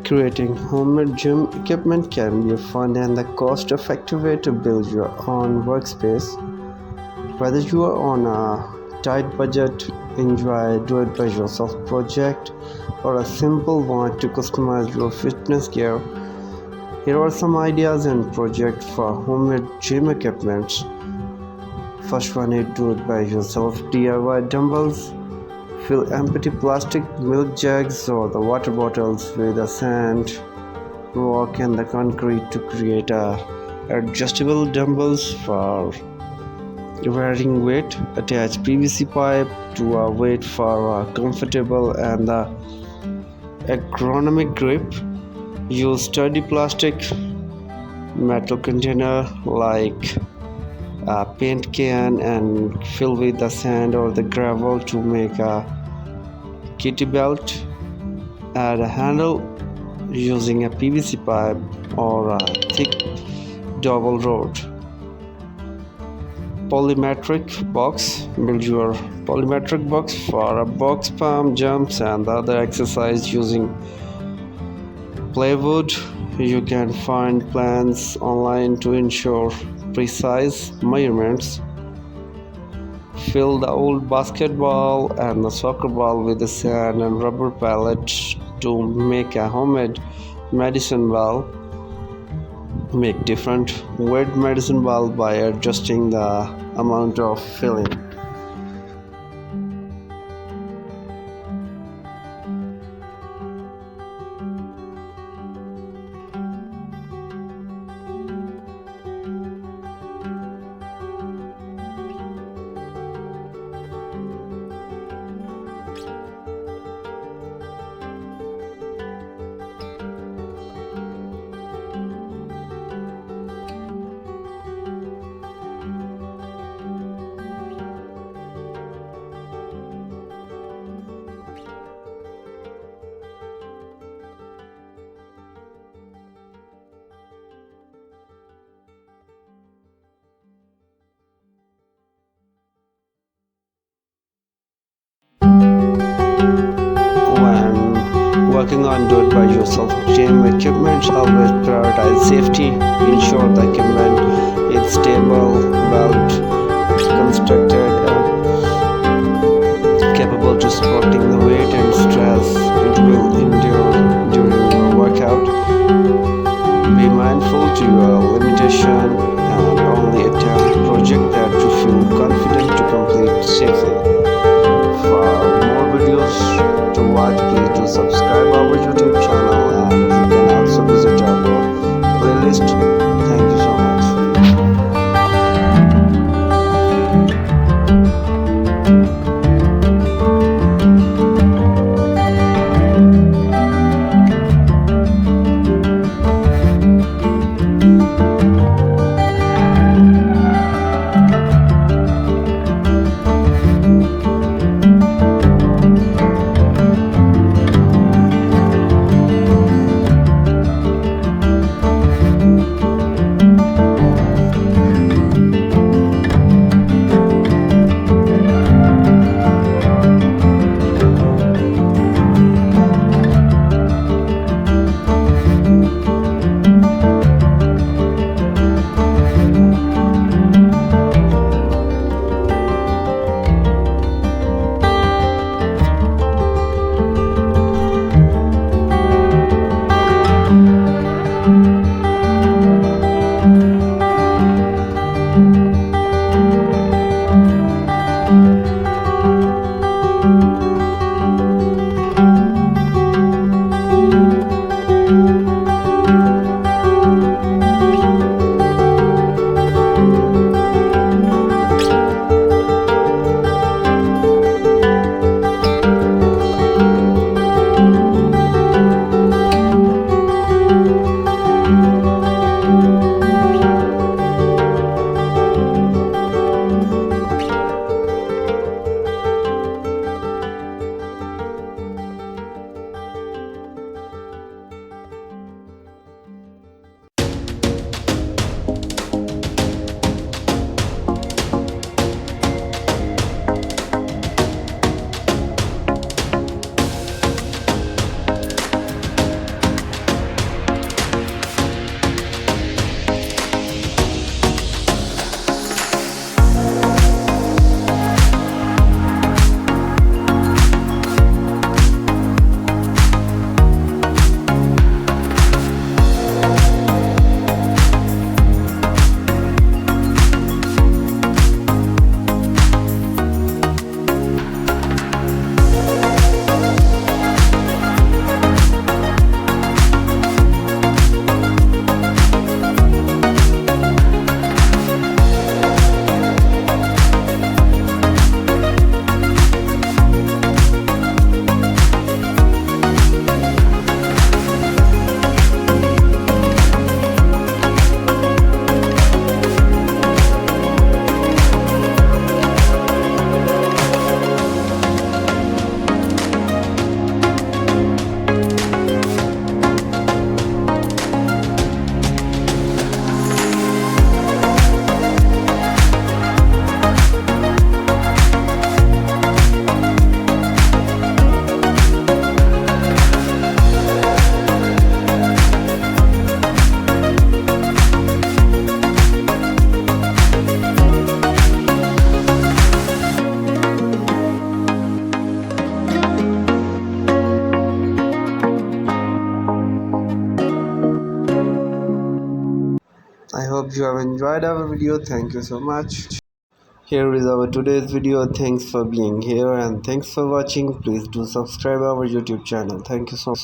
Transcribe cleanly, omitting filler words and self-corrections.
Creating homemade gym equipment can be a fun and a cost-effective way to build your own workspace. Whether you are on a tight budget, enjoy do-it-by-yourself project, or a simple want to customize your fitness gear, here are some ideas and projects for homemade gym equipment. First one is do-it-by-yourself DIY dumbbells. Fill empty plastic milk jugs or the water bottles with the sand, rock, and the concrete to create adjustable dumbbells for varying weight. Attach PVC pipe to a weight for a comfortable and ergonomic grip. Use sturdy plastic metal container like a paint can and fill with the sand or the gravel to make a kitty belt. Add a handle using a PVC pipe or a thick double rod. Polymetric box. Build your polymetric box for a box pump, jumps, and other exercise using plywood. You can find plans online to ensure precise measurements. Fill the old basketball and the soccer ball with the sand and rubber pellets to make a homemade medicine ball. Make different weight medicine ball by adjusting the amount of filling. When working on do-it-by-yourself gym equipment, always prioritize safety. Ensure the equipment is stable, well constructed, and capable to supporting the weight and stress it will endure during your workout. Be mindful to your limitation and only attempt project that you feel confident to complete safely. For more videos to watch, please do subscribe our YouTube channel and you can also visit our playlist. Thank you so much. I hope you have enjoyed our video. Thank you so much. Here is our today's video. Thanks for being here and thanks for watching. Please do subscribe our YouTube channel. Thank you so much.